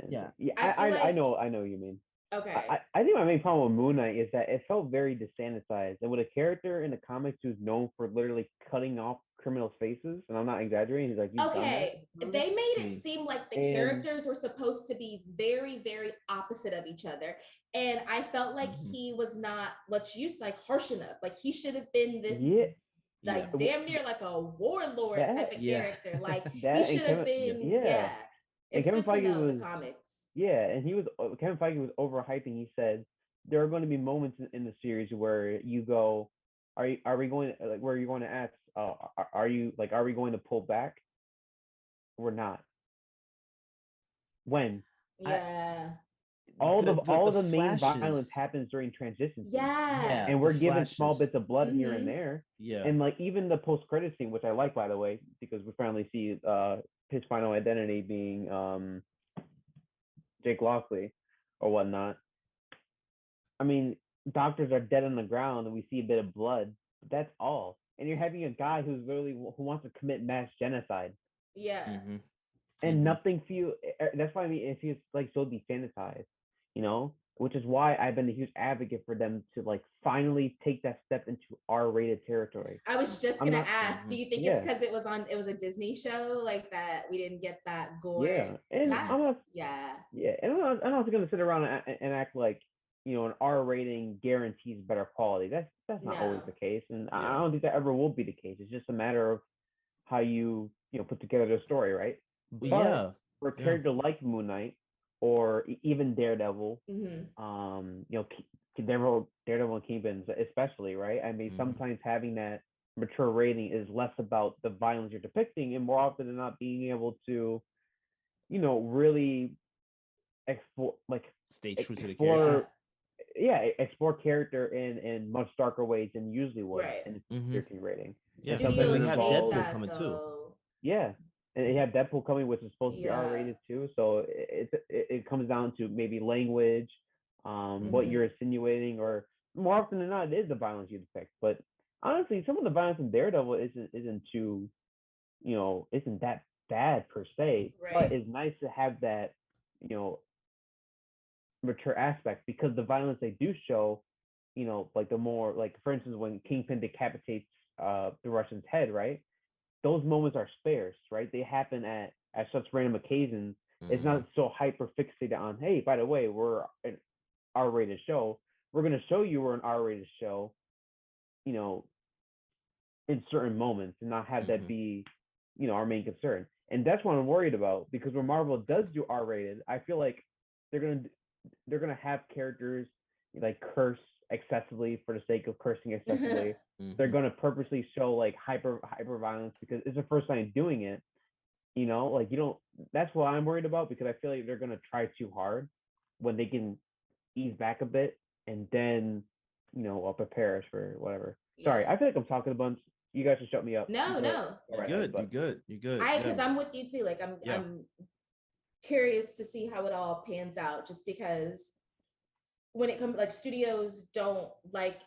Yeah. I know what you mean. Okay. I think my main problem with Moon Knight is that it felt very desanitized. And with a character in the comics who's known for literally cutting off criminals' faces, and I'm not exaggerating, he's like, you've done that Okay, in the they comics? made it seem like the And characters were supposed to be very, very opposite of each other. And I felt like he was not what you like harsh enough. Like he should have been this yeah, like Yeah. damn near like a warlord type that of Yeah. character. Like he that and should have Kevin, been, yeah, and It's Kevin good to Feige know the was comics. yeah, and he was Kevin Feige was overhyping. He said there are going to be moments in the series where you go, are we going like where you're going to ask, are we going to pull back? We're not. When Yeah. all the main flashes. violence happens during transition scenes, Yeah. and the we're given small flashes. bits of blood here and there, Yeah. and like even the post credit scene, which I like by the way, because we finally see his final identity being Jake Lockley or whatnot. I mean, doctors are dead on the ground and we see a bit of blood, but that's all. And you're having a guy who's literally who wants to commit mass genocide, Yeah. Mhm. and nothing feel. That's why I mean it feels like so desanitized, which is why I've been a huge advocate for them to like finally take that step into R-rated territory. I was just I'm gonna not. ask, do you think it's Yeah, because it was a Disney show like that we didn't get that gore? yeah, and That, I'm not. yeah. Yeah, and I'm not gonna sit around and act like an R rating guarantees better quality. That's not always No. the case, and I Yeah. don't think that ever will be the case. It's just a matter of how you put together the story, right? But But yeah. for a Yeah. character like Moon Knight or even Daredevil, Daredevil and Kingpin especially, right? I mean, sometimes having that mature rating is less about the violence you're depicting and more often than not being able to, really explore Stay true to the explore character. explore character in much darker ways than usually would Right. in Mhm. 13 rating. Yeah. And sometimes Studios it You have hate involves Deadpool that coming too. though. yeah, and you have Deadpool coming, which is supposed to be R Yeah. rated too. So it comes down to maybe language, what you're insinuating, or more often than not, it is the violence you depict. But honestly, some of the violence in Daredevil isn't too, isn't that bad per se. Right. But it's nice to have that, mature aspect because the violence they do show, like the more like for instance when Kingpin decapitates the Russian's head, right? Those moments are sparse, right? They happen at such random occasions. It's not so hyper fixated on, hey, by the way, we're an R-rated show. We're gonna show you we're an R-rated show, in certain moments and not have that be, our main concern. And that's what I'm worried about because when Marvel does do R-rated, I feel like they're gonna have characters like curse excessively for the sake of cursing excessively. They're gonna purposely show like hyper violence because it's the first time doing it. Like you don't. That's what I'm worried about because I feel like they're gonna try too hard when they can ease back a bit and then I'll prepare us for whatever. Sorry, I feel like I'm talking a bunch. You guys should shut me up. No, no. You're good. You're good. You're good. Because I'm with you too. Like I'm curious to see how it all pans out just because when it comes like studios don't like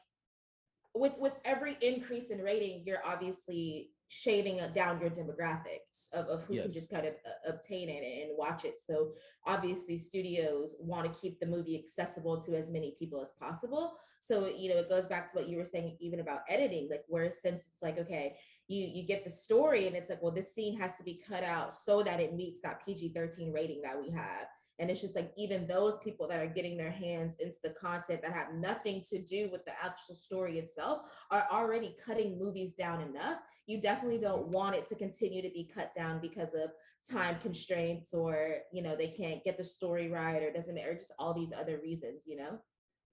with every increase in rating, you're obviously shaving down your demographics of who can just kind of obtain it and watch it. So obviously studios want to keep the movie accessible to as many people as possible. So, it goes back to what you were saying, even about editing, like where since it's like, okay, you get the story and it's like, well, this scene has to be cut out so that it meets that PG-13 rating that we have. And it's just like, even those people that are getting their hands into the content that have nothing to do with the actual story itself are already cutting movies down enough. You definitely don't want it to continue to be cut down because of time constraints or, they can't get the story right or doesn't, or just all these other reasons,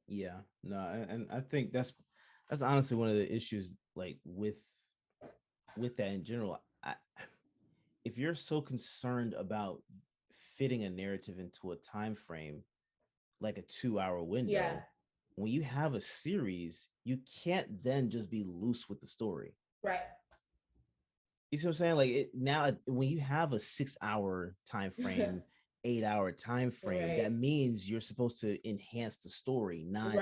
Yeah, no, and I think that's honestly one of the issues, like with that in general. If you're so concerned about fitting a narrative into a time frame, like a 2-hour window, when you have a series, you can't then just be loose with the story. Right. You see what I'm saying? Like now, when you have a 6-hour time frame, 8-hour time frame, that means you're supposed to enhance the story, not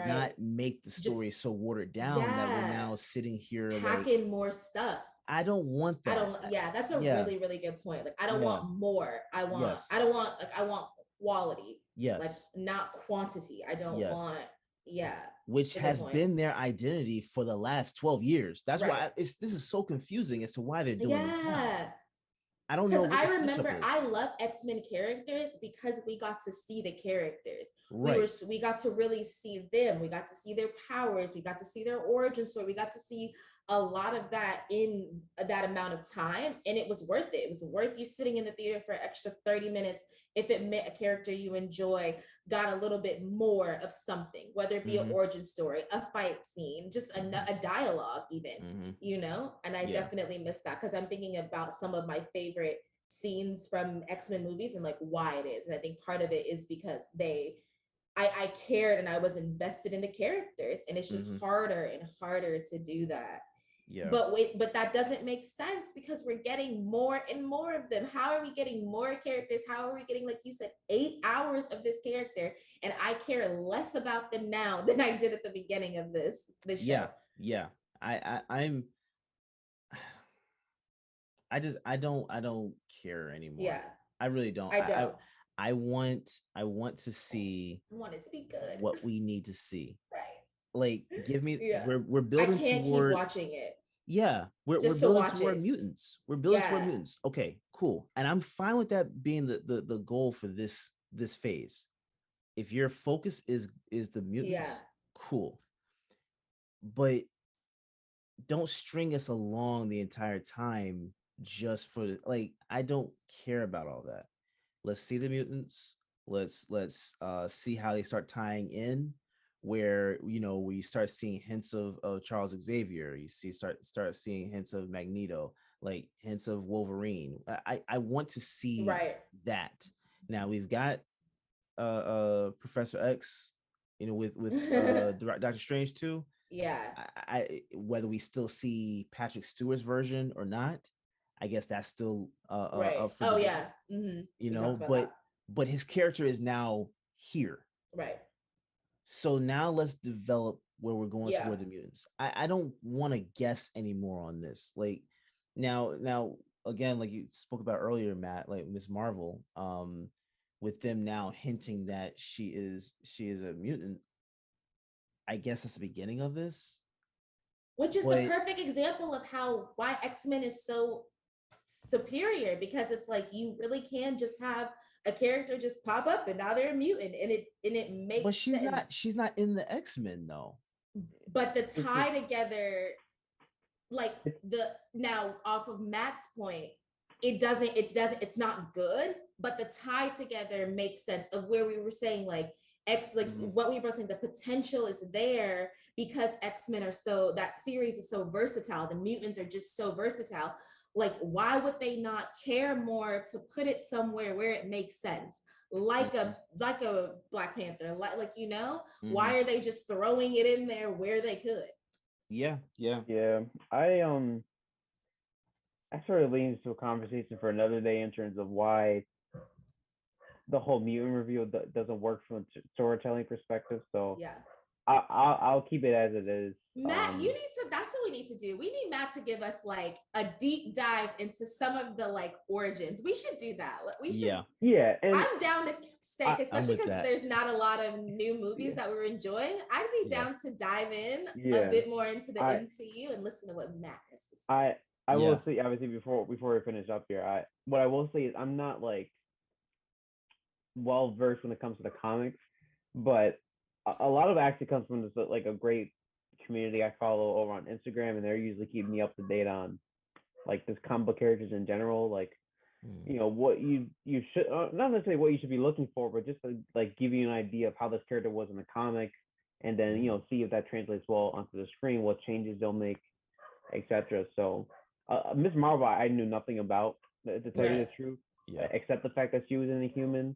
not make the story just so watered down that we're now sitting here packing more stuff. I don't want I that. don't. Yeah, that's a Yeah. really really good point. Like I don't Yeah. want more. Yes. I don't want like I want quality. Like Yes. not quantity. I don't Yes. want. Yeah. Which That's a good has point. been their identity for the last 12 years. That's why Right. this is so confusing as to why they're doing this now. Yeah. I don't know Because what I the switch up remember is. I love X-Men characters because we got to see the characters. Right. We got to really see them. We got to see their powers. We got to see their origin story. We got to see a lot of that in that amount of time, and it was worth it. It was worth you sitting in the theater for an extra 30 minutes if it meant a character you enjoy got a little bit more of something, whether it be an origin story, a fight scene, just a dialogue even, you know? And I definitely miss that because I'm thinking about some of my favorite scenes from X-Men movies and like why it is. And I think part of it is because I cared and I was invested in the characters, and it's just harder and harder to do that. Yeah. But that doesn't make sense because we're getting more and more of them. How are we getting more characters? How are we getting, like you said, 8 hours of this character? And I care less about them now than I did at the beginning of this show. Yeah. I'm I don't care anymore. Yeah. I really don't. I don't. I want to see I want it to be good. what we need to see. Right. Like give me Yeah. we're building I can't toward keep watching it. Yeah, we're Just to building watch toward it. mutants. We're building toward Yeah. mutants. Okay, cool. And I'm fine with that being the goal for this phase. If your focus is the mutants, cool. But don't string us along the entire time just for like I don't care about all that. Let's see the mutants. Let's see how they start tying in, where we start seeing hints of Charles Xavier. You see start seeing hints of Magneto, like hints of Wolverine. I want to see that. Now we've got Professor X, with Doctor Strange too. Yeah. I whether we still see Patrick Stewart's version or not, I guess that's still up for debate. But his character is now here. Right. So now let's develop where we're going toward the mutants. I don't want to guess anymore on this. Like now again, like you spoke about earlier, Matt, like Miss Marvel, with them now hinting that she is a mutant. I guess that's the beginning of this. Which is the perfect example of why X-Men is so superior, because it's like you really can just have a character just pop up and now they're a mutant, and it makes But she's sense. she's not in the X-Men though. But the tie together, like now off of Matt's point, it's not good, but the tie together makes sense of where we were saying like what we were saying, the potential is there because X-Men are that series is so versatile. The mutants are just so versatile. Like, why would they not care more to put it somewhere where it makes sense? Like a Black Panther, why are they just throwing it in there where they could? Yeah. I sort of leans to a conversation for another day in terms of why the whole mutant reveal doesn't work from a storytelling perspective. So yeah, I'll keep it as it is. Matt, that's what we need to do. We need Matt to give us like a deep dive into some of the like origins. We should do that. We should. Yeah. And I'm down to stay, especially because there's not a lot of new movies that we're enjoying. I'd be down to dive in a bit more into the MCU and listen to what Matt has to say. I will say, obviously, before we finish up here, what I will say is I'm not like well versed when it comes to the comics, but a lot of it actually comes from this like a great community I follow over on Instagram, and they're usually keeping me up to date on like this comic book characters in general, like what you should not necessarily what you should be looking for, but just to like give you an idea of how this character was in the comic, and then see if that translates well onto the screen, what changes they'll make, etc. So Miss Marvel I knew nothing about, to tell you the truth, except the fact that she was an Inhuman.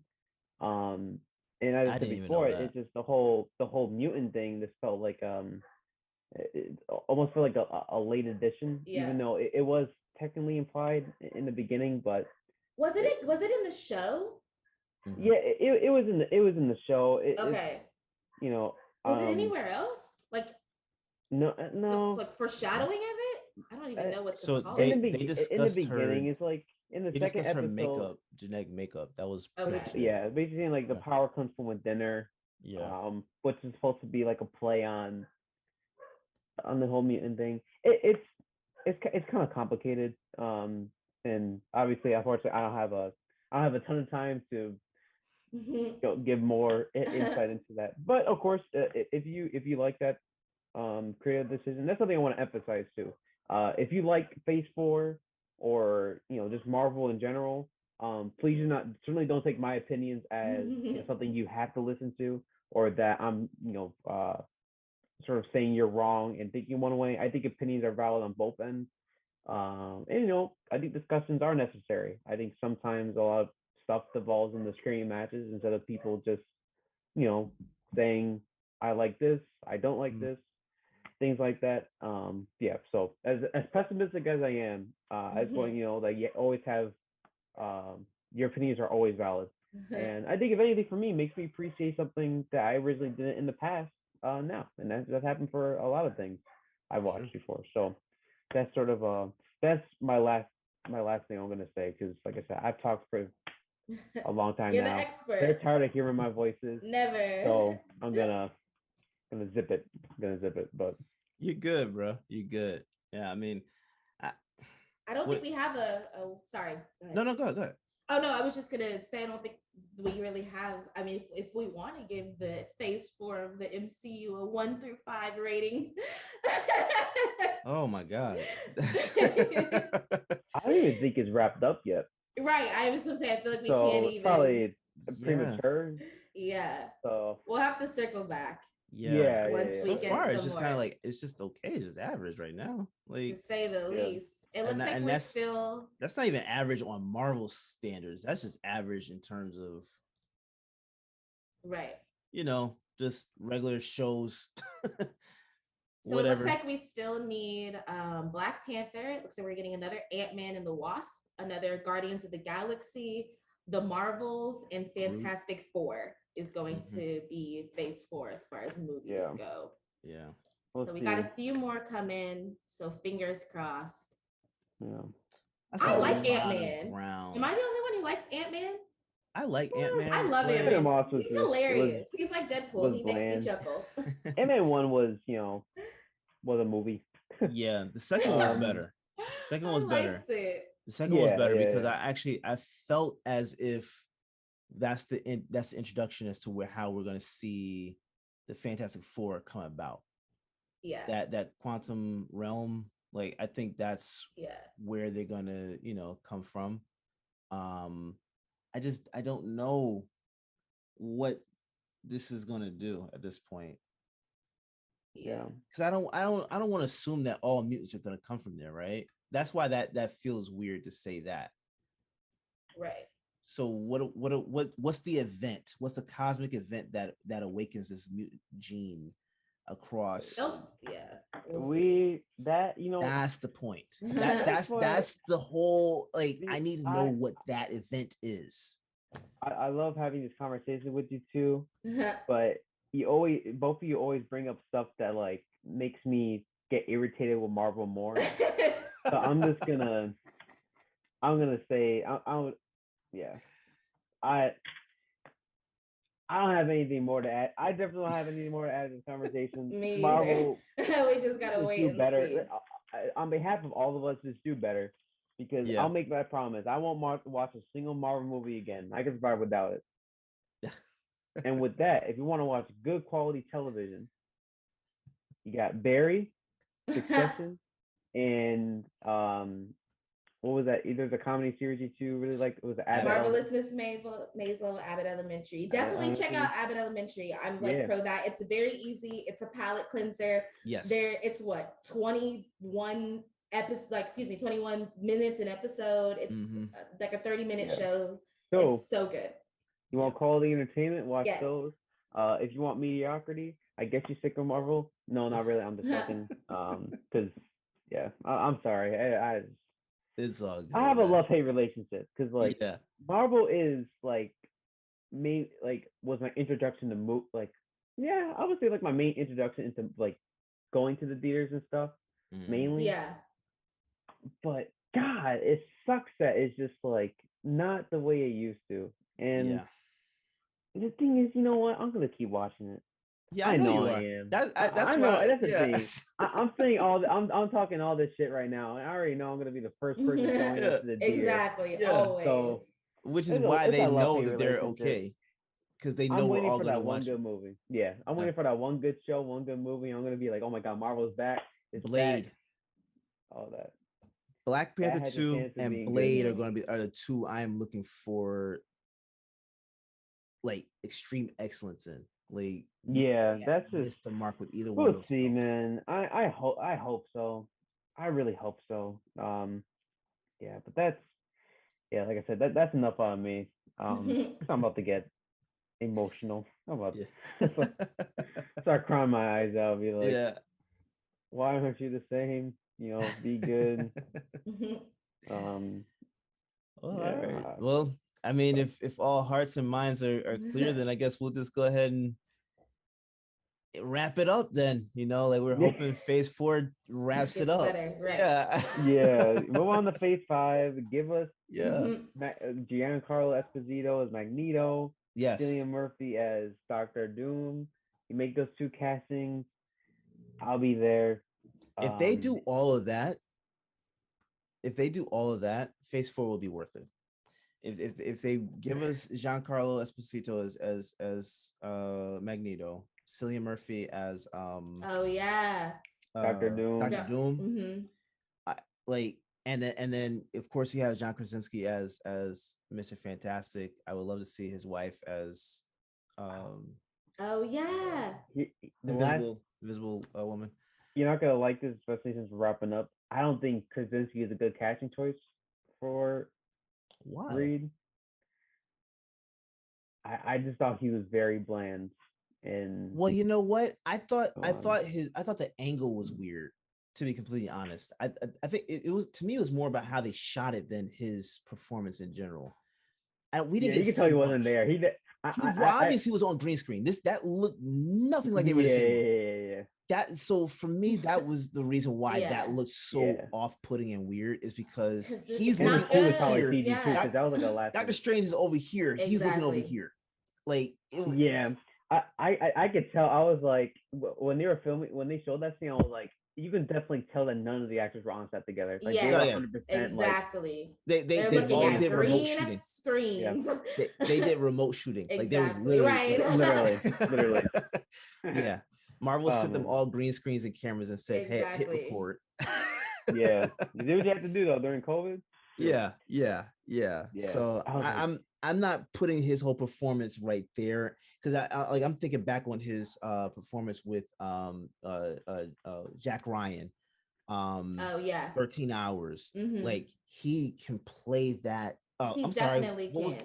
And as I said before, it's just the whole mutant thing. This felt like it almost felt like a late addition, even though it was technically implied in the beginning. But was it in the show? Yeah, it was in the show. Okay. Was it anywhere else? Like no, like foreshadowing of it? I don't even know what to So call they it. they in the discussed her. beginning, it's like in the They second discussed her episode. makeup, genetic makeup. That was Okay. pretty much it. Yeah, basically like the Yeah. power comes from within her. Yeah. Which is supposed to be like a play on the whole mutant thing. It's kind of complicated. And obviously, unfortunately, I don't have a ton of time to give more insight into that. But of course, if you like that creative decision, that's something I want to emphasize too. If you like Phase 4 or just Marvel in general, please do not certainly don't take my opinions as something you have to listen to, or that I'm sort of saying you're wrong and thinking one way. I think opinions are valid on both ends. And I think discussions are necessary. I think sometimes a lot of stuff devolves into screaming matches instead of people just, saying I like this, I don't like this, things like that. Yeah. So as pessimistic as I am, I just want that you always have your opinions are always valid. And I think if anything for me makes me appreciate something that I originally didn't in the past now, and that happened for a lot of things I've watched before. So that's sort of that's my last thing I'm gonna say, because like I said, I've talked for a long time You're now. the expert. They're tired of hearing my voices. Never. So I'm gonna zip it. But You're good, bro. You're good. Yeah, I mean, I don't think we have sorry. Go ahead. No, go ahead. Oh no, I was just gonna say I don't think we really have. I mean, if we want to give the Phase 4 of the MCU a 1 through 5 rating. Oh my god. I don't even think it's wrapped up yet. Right. I was gonna say I feel like we So can't it's even. probably premature. Yeah. So we'll have to circle back. Yeah. Once we So get far, it's some just more. kind of like it's just okay, it's just average right now. Like, To say the least. It looks like we're still. That's not even average on Marvel standards. That's just average in terms of, Right. just regular shows. So it looks like we still need Black Panther. It looks like we're getting another Ant-Man and the Wasp, another Guardians of the Galaxy, the Marvels, and Fantastic Four is going to be Phase 4 as far as movies go. Yeah. So we got a few more come in. So fingers crossed. Yeah. I like Ant-Man. Am I the only one who likes Ant-Man? I like Ant-Man. I love Ant-Man. He's hilarious. He's like Deadpool. He makes me chuckle. Ant-Man 1 was a movie. Yeah, the second one was better. Second one was better. The second one was better because I felt as if that's the introduction as to how we're going to see the Fantastic Four come about. Yeah. That quantum realm, like I think that's where they're gonna come from. I don't know what this is gonna do at this point. Yeah, because I don't want to assume that all mutants are gonna come from there, right? That's why that feels weird to say that. Right. So what's the event? What's the cosmic event that awakens this mutant gene across? That's the point. That's the whole, like, I need to know what that event is. I love having this conversation with you too, but both of you always bring up stuff that like makes me get irritated with Marvel more. So I'm gonna say I don't have anything more to add. I definitely don't have anything more to add to this conversation. Me Marvel, we just gotta wait and better. see. On behalf of all of us, just do better, because I'll make that promise. I won't watch a single Marvel movie again. I can survive without it. And with that, if you want to watch good quality television, you got Barry, Succession, and what was that? Either the comedy series you two really liked. It was Abbott. Marvelous Miss Maisel, Abbott Elementary. Definitely check out Abbott Elementary. I'm pro that. It's very easy. It's a palate cleanser. Yes. It's 21 episodes, 21 minutes an episode. It's like a 30-minute show. So it's so good. You want quality entertainment? Watch those. If you want mediocrity, I guess you sick of Marvel. No, not really. I'm just joking. Because I'm sorry. It's all good. I have a love-hate relationship because Marvel is was my introduction to I would say like my main introduction into like going to the theaters and stuff mainly. But God, it sucks that it's just like not the way it used to. And Yeah. the thing is, you know what? I'm gonna keep watching it. Yeah, I I know know you I are. am. That's I know why. that's the Yeah. thing. I'm saying I'm talking all this shit right now, and I already know I'm gonna be the first person showing Yeah. up to the theater. Exactly. Yeah. Always. So Which is why it's they a love know hate that they're relationship. okay, because they know I'm we're waiting all for gonna that one watch it. good movie. Yeah, I'm Yeah. waiting for that one good show, one good movie. I'm gonna be like, oh my god, Marvel's back. It's Blade, back. All that. Black That Panther has a 2 chance of and being good. Blade are the two I am looking for like extreme excellence in. Like Yeah, you can't that's just miss the mark with either one of we'll those see, films. man. I hope so. I really hope so. Yeah, but like I said, that's enough on me. 'Cause I'm about to get emotional. I'm about Yeah. to start crying my eyes out. Be like, Yeah. why aren't you the same? Be good. Um, Well, all yeah, right. Well, I mean, but if all hearts and minds are clear, then I guess we'll just go ahead and wrap it up then. Like we're hoping phase 4 wraps it Gets up. better, right? Yeah. yeah, move on to phase 5. Give us Yeah. Giancarlo Esposito as Magneto, Yes. Cillian Murphy as Doctor Doom. You make those 2 castings, I'll be there. If they do all of that, phase 4 will be worth it. If they give us Giancarlo Esposito as Magneto, Cillian Murphy as Oh yeah. Doctor Doom. Dr. Yeah. Doom, Mm-hmm. like and then of course you have John Krasinski as Mr. Fantastic. I would love to see his wife as Oh yeah. the visible woman. You're not gonna like this, especially since we're wrapping up. I don't think Krasinski is a good casting choice for Why? Reed. I just thought he was very bland. And Well, you know what? I thought the angle was weird. To be completely honest, I think it was, to me, it was more about how they shot it than his performance in general. And we didn't you get can tell he wasn't there. He did. Obviously was on green screen. That looked nothing like they were the same. Yeah. That, so for me, that was the reason why that looked so off-putting and weird, is because he's looking over here. Because that was like a last. Doctor Strange is over here. Exactly. He's looking over here. Like I could tell. I was like, when they were filming, when they showed that scene, I was like, you can definitely tell that none of the actors were on set together. Like, they were 100%, exactly. They're they looking all at did remote green shooting. Screens. Yeah. They did remote shooting. Exactly. Like there was literally, right. literally. Yeah. Marvel sent them all green screens and cameras and said, "Hey, hit record." Yeah, you do what you have to do though during COVID. Yeah. So I'm not putting his whole performance right there, because I'm thinking back on his performance with Jack Ryan, 13 Hours. Mm-hmm. Like he can play that. I'm sorry. What was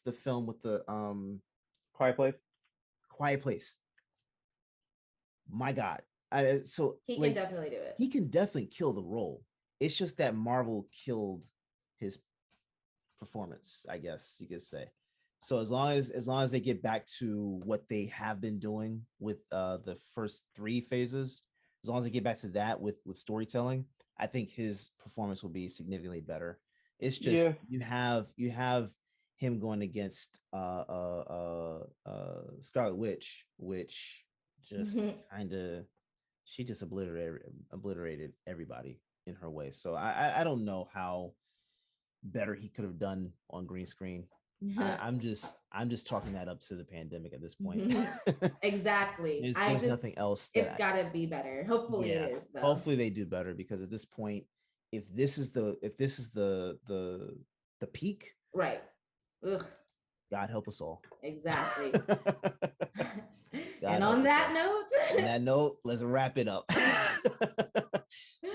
the film with the Quiet Place? Quiet Place. My God. So he can definitely do it. He can definitely kill the role. It's just that Marvel killed his performance, I guess you could say. So as long as they get back to what they have been doing with the first 3 phases, as long as they get back to that with storytelling, I think his performance will be significantly better. It's just you have him going against Scarlet Witch, which just kind of, she just obliterated everybody in her way. So I don't know how better he could have done on green screen. I'm just chalking that up to the pandemic at this point. Exactly. There's nothing else. It's got to be better. Hopefully it is, though. Hopefully they do better, because at this point, if this is the peak, right? Ugh. God help us all. Exactly. And on that note, let's wrap it up.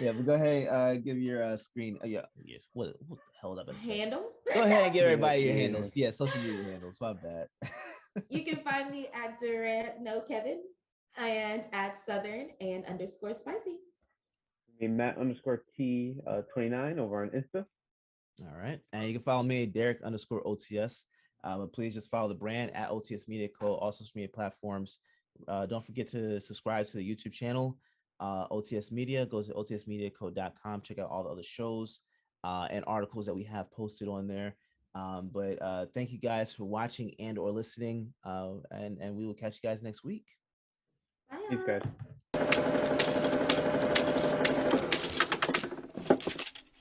Yeah, but go ahead, give your screen. Yes. What the hell did I say? Handles? Go ahead and give everybody your handles. Yeah, social media handles. My bad. You can find me at Durant No Kevin and at Southern and _ spicy. Matt _ T29 over on Insta. All right, and you can follow me at Derrick _ OTS. But please just follow the brand at OTS Media Co. Also, social media platforms. Don't forget to subscribe to the YouTube channel. OTS Media. Go to otsmediaco.com. Check out all the other shows and articles that we have posted on there. But thank you guys for watching and or listening. And we will catch you guys next week. Bye. Thanks, y'all. guys.